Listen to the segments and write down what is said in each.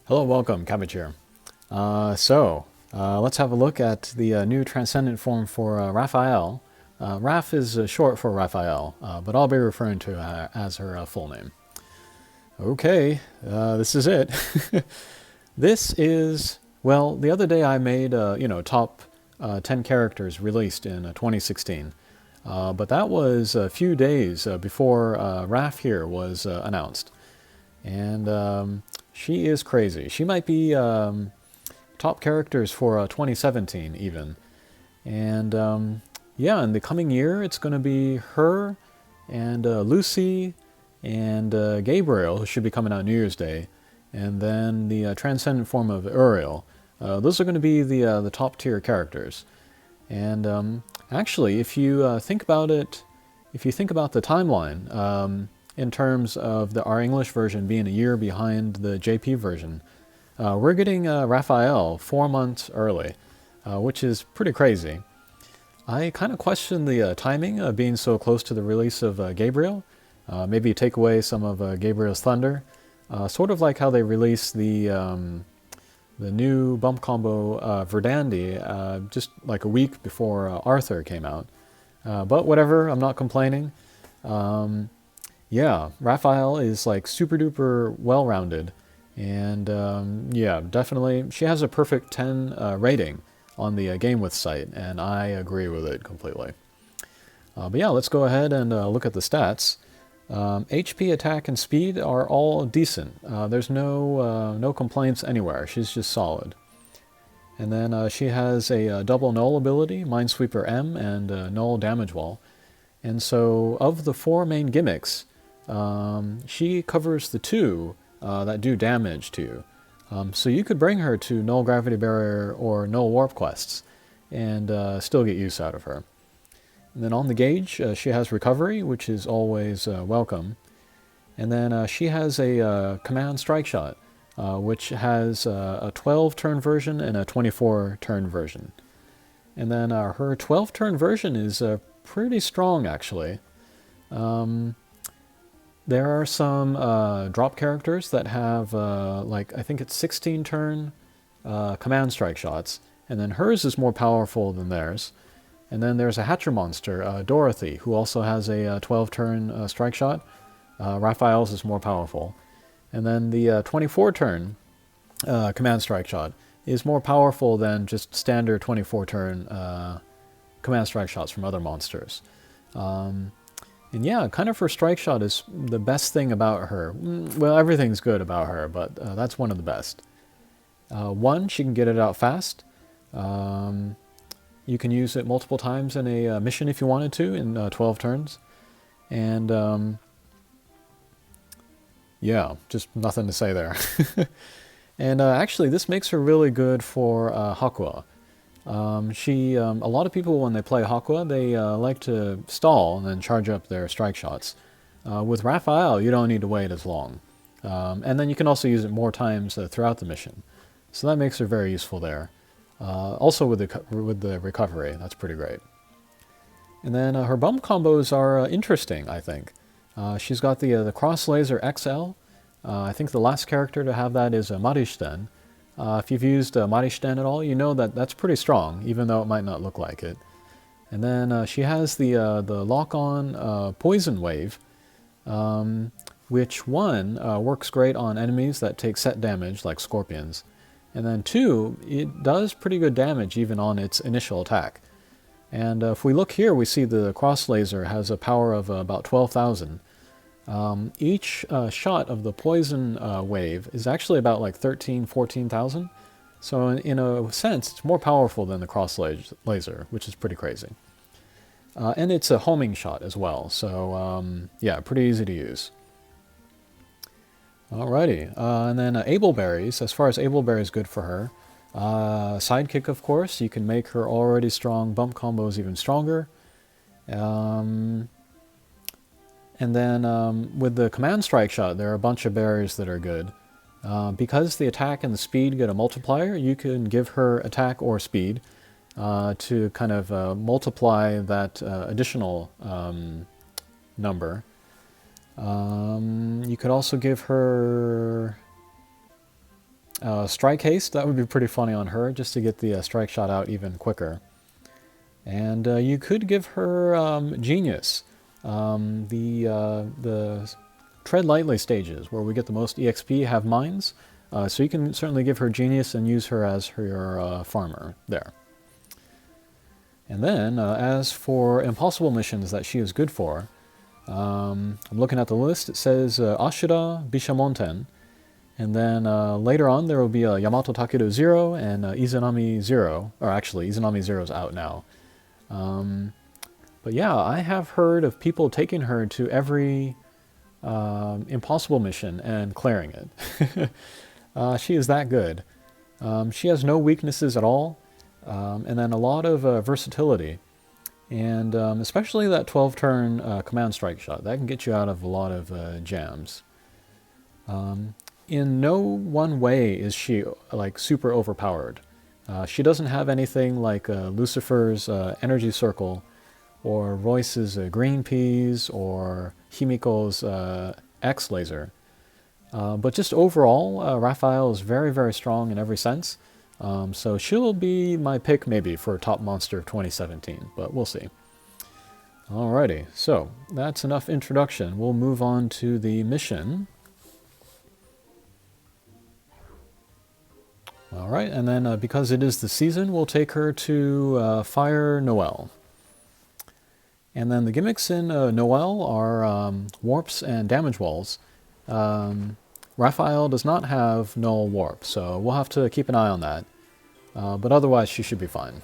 Hello, welcome, Cabbage here. Let's have a look at the new Transcendent form for Raphael. Raff is short for Raphael, but I'll be referring to her as her full name. Okay, this is it. This is, well, the other day I made, top 10 characters released in 2016. But that was a few days before Raff here was announced. And she is crazy. She might be top characters for 2017 even. And yeah, in the coming year, it's going to be her and Lucy and Gabriel, who should be coming out New Year's Day, and then the transcendent form of Uriel. Those are going to be the top tier characters. And actually, if you think about it, if you think about the timeline, in terms of our English version being a year behind the JP version, we're getting Raphael 4 months early, which is pretty crazy. I kind of question the timing of being so close to the release of Gabriel. Maybe take away some of Gabriel's thunder, sort of like how they released the new bump combo Verdandi just like a week before Arthur came out. But whatever, I'm not complaining. Yeah, Raphael is like super duper well rounded, and yeah, definitely she has a perfect 10 rating on the Game With site, and I agree with it completely. But yeah, let's go ahead and look at the stats. HP, attack, and speed are all decent. There's no complaints anywhere. She's just solid. And then she has a double null ability, Minesweeper M, and null damage wall. And so, of the four main gimmicks, she covers the two that do damage to you. So you could bring her to null gravity barrier or null warp quests, and still get use out of her. And then on the gauge, she has recovery, which is always welcome. And then she has a command strike shot, which has a 12-turn version and a 24-turn version. And then her 12-turn version is pretty strong, actually. There are some drop characters that have, like, I think it's 16-turn command strike shots, and then hers is more powerful than theirs. And then there's a Hatcher monster, Dorothy, who also has a 12-turn strike shot. Raphael's is more powerful. And then the 24-turn command strike shot is more powerful than just standard 24-turn command strike shots from other monsters. And yeah, kind of her strike shot is the best thing about her. Well, everything's good about her, but that's one of the best. One, she can get it out fast. You can use it multiple times in a mission if you wanted to, in 12 turns. And yeah, just nothing to say there. And actually, this makes her really good for Hakua. A lot of people, when they play Hakua, they like to stall and then charge up their strike shots. With Raphael, you don't need to wait as long. And then you can also use it more times throughout the mission. So that makes her very useful there. Also with the recovery, that's pretty great. And then her bump combos are interesting, I think. She's got the Cross Laser XL. I think the last character to have that is Marishten. If you've used Marishten at all, you know that that's pretty strong, even though it might not look like it. And then she has the lock-on Poison Wave, which one works great on enemies that take set damage, like scorpions. And then two, it does pretty good damage even on its initial attack. And if we look here, we see the cross laser has a power of about 12,000. Each shot of the poison wave is actually about like 14,000. So in a sense, it's more powerful than the cross laser, which is pretty crazy. And it's a homing shot as well, so yeah, pretty easy to use. Alrighty, and then Ableberries. As far as Ableberries, good for her. Sidekick, of course. You can make her already strong bump combos even stronger. And then with the command strike shot, there are a bunch of berries that are good. Because the attack and the speed get a multiplier, you can give her attack or speed to kind of multiply that additional number. You could also give her Strike Haste, that would be pretty funny on her, just to get the strike shot out even quicker. And you could give her Genius, the Tread Lightly stages, where we get the most EXP, have mines. So you can certainly give her Genius and use her as your farmer there. And then, as for impossible missions that she is good for, I'm looking at the list. It says Ashura Bishamonten, and then later on there will be Yamato Takeru 0 and Izanami 0, or actually Izanami 0 is out now. But yeah, I have heard of people taking her to every impossible mission and clearing it. She is that good. She has no weaknesses at all, and then a lot of versatility. And especially that 12-turn command strike shot. That can get you out of a lot of jams. In no one way is she like super overpowered. She doesn't have anything like Lucifer's energy circle, or Royce's green peas, or Himiko's X laser. But just overall, Raphael is very, very strong in every sense. So she'll be my pick maybe for top monster of 2017, but we'll see. Alrighty, so that's enough introduction. We'll move on to the mission. Alright, and then because it is the season, we'll take her to Fire Noel. And then the gimmicks in Noel are warps and damage walls. Raphael does not have null warp, so we'll have to keep an eye on that. But otherwise, she should be fine.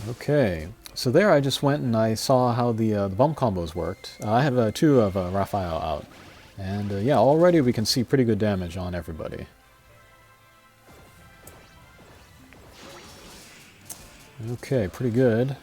Okay, so there I just went and I saw how the bump combos worked. I have 2 of Raphael out. And yeah, already we can see pretty good damage on everybody. Okay, pretty good.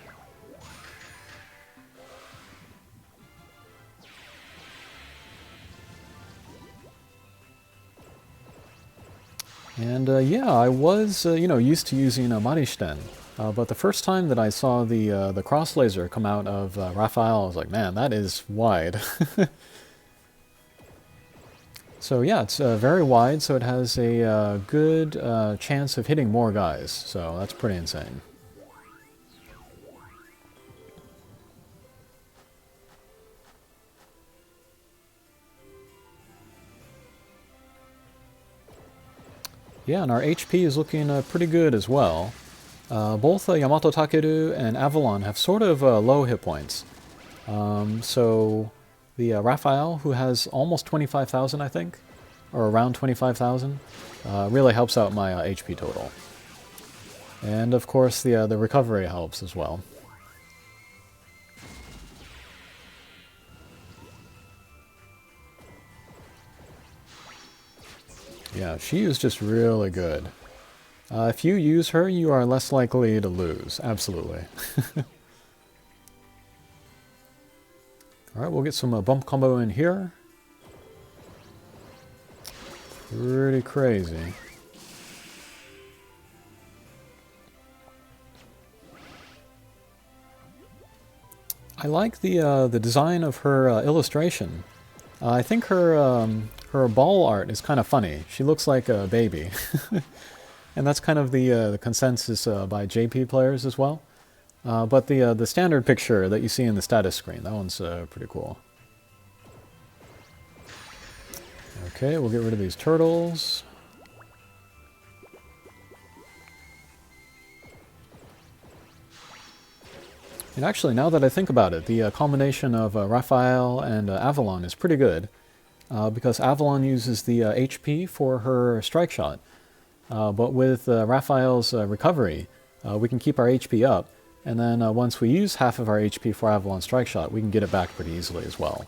And yeah, I was used to using Marishten, but the first time that I saw the cross laser come out of Raphael, I was like, man, that is wide. So yeah, it's very wide, so it has a good chance of hitting more guys, so that's pretty insane. Yeah, and our HP is looking pretty good as well. Both Yamato Takeru and Avalon have sort of low hit points. So the Raphael, who has almost 25,000, I think, or around 25,000, really helps out my HP total. And of course, the recovery helps as well. Yeah, she is just really good. If you use her, you are less likely to lose. Absolutely. Alright, we'll get some bump combo in here. Pretty crazy. I like the design of her illustration. I think her ball art is kind of funny. She looks like a baby. And that's kind of the consensus by JP players as well. But the standard picture that you see in the status screen, that one's pretty cool. Okay, we'll get rid of these turtles. And actually, now that I think about it, the combination of Raphael and Avalon is pretty good. Because Avalon uses the HP for her strike shot. But with Raphael's recovery, we can keep our HP up. And then once we use half of our HP for Avalon's strike shot, we can get it back pretty easily as well.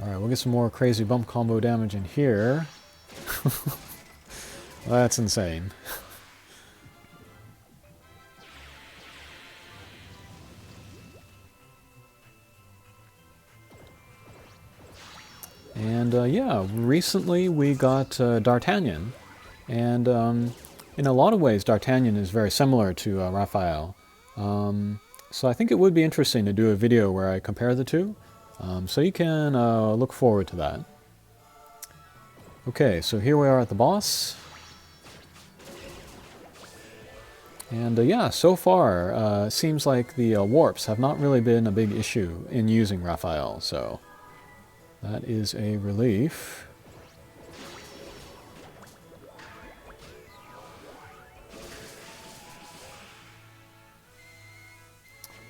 Alright, we'll get some more crazy bump combo damage in here. That's insane. And yeah, recently we got D'Artagnan, and in a lot of ways D'Artagnan is very similar to Raphael. So I think it would be interesting to do a video where I compare the two. So you can look forward to that. Okay, so here we are at the boss. And yeah, so far, it seems like the warps have not really been a big issue in using Raphael, so that is a relief.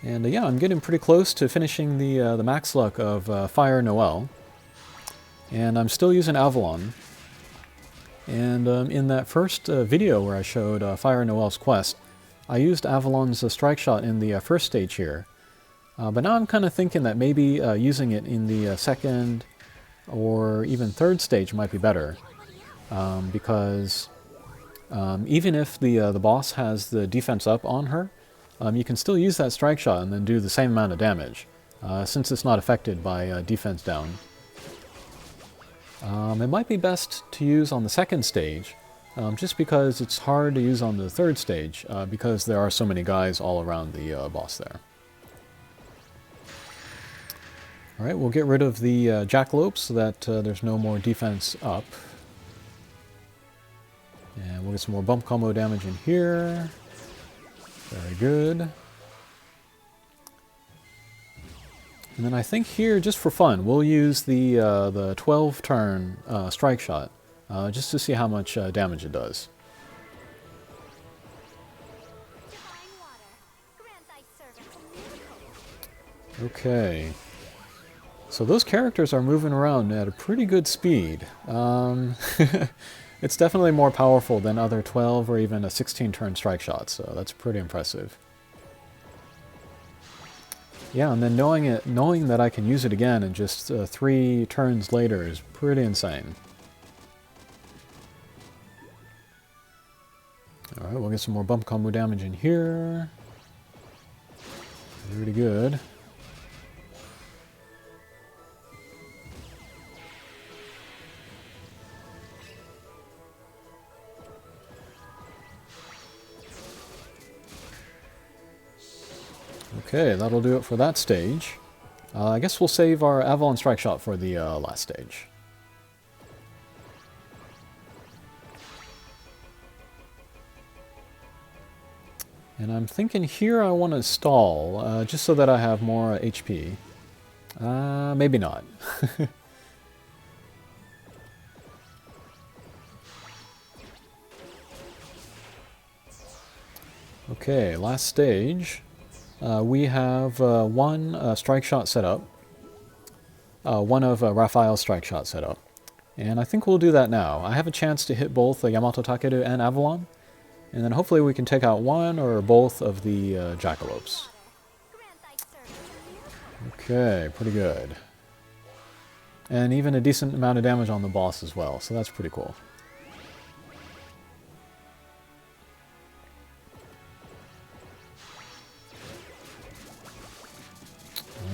And yeah, I'm getting pretty close to finishing the max luck of Fire Noel. And I'm still using Avalon. And in that first video where I showed Fire Noel's quest, I used Avalon's strike shot in the first stage here. But now I'm kind of thinking that maybe using it in the second or even third stage might be better. Because even if the boss has the defense up on her, you can still use that strike shot and then do the same amount of damage, since it's not affected by defense down. It might be best to use on the second stage, just because it's hard to use on the third stage, because there are so many guys all around the boss there. Alright, we'll get rid of the jackalope so that there's no more defense up. And we'll get some more bump combo damage in here. Very good. And then I think here, just for fun, we'll use the 12 turn strike shot, just to see how much damage it does. Okay. So those characters are moving around at a pretty good speed. It's definitely more powerful than other 12 or even a 16 turn strike shots, so that's pretty impressive. Yeah, and then knowing that I can use it again in just 3 turns later is pretty insane. Alright, we'll get some more bump combo damage in here. Pretty good. Okay, that'll do it for that stage. I guess we'll save our Avalon Strike Shot for the last stage. And I'm thinking here I want to stall, just so that I have more HP. Maybe not. Okay, last stage. We have one strike shot set up, one of Raphael's strike shot set up, and I think we'll do that now. I have a chance to hit both Yamato Takeru and Avalon, and then hopefully we can take out one or both of the jackalopes. Okay, pretty good. And even a decent amount of damage on the boss as well, so that's pretty cool.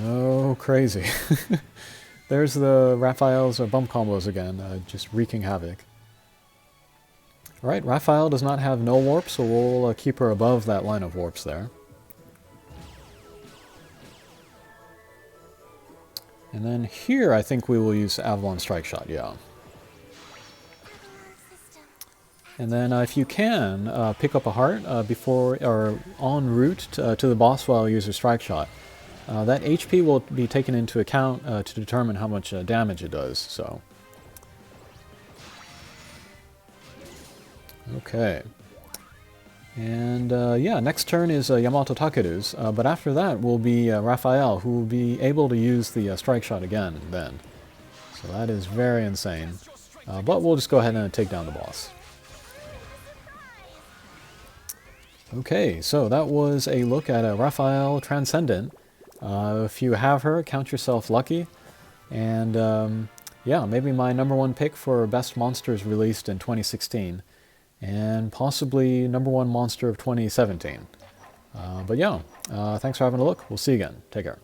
Oh, crazy. There's the Raphael's bump combos again, just wreaking havoc. Alright, Raphael does not have no warp, so we'll keep her above that line of warps there. And then here I think we will use Avalon Strike Shot, yeah. And then if you can, pick up a heart before or en route to the boss while you use your Strike Shot. That HP will be taken into account to determine how much damage it does, so. Okay. And yeah, next turn is Yamato Takeru's, but after that will be Raphael, who will be able to use the strike shot again then. So that is very insane. But we'll just go ahead and take down the boss. Okay, so that was a look at Raff Transcendent. If you have her, count yourself lucky. And yeah, maybe my #1 pick for best monsters released in 2016. And possibly #1 monster of 2017. But yeah, thanks for having a look. We'll see you again. Take care.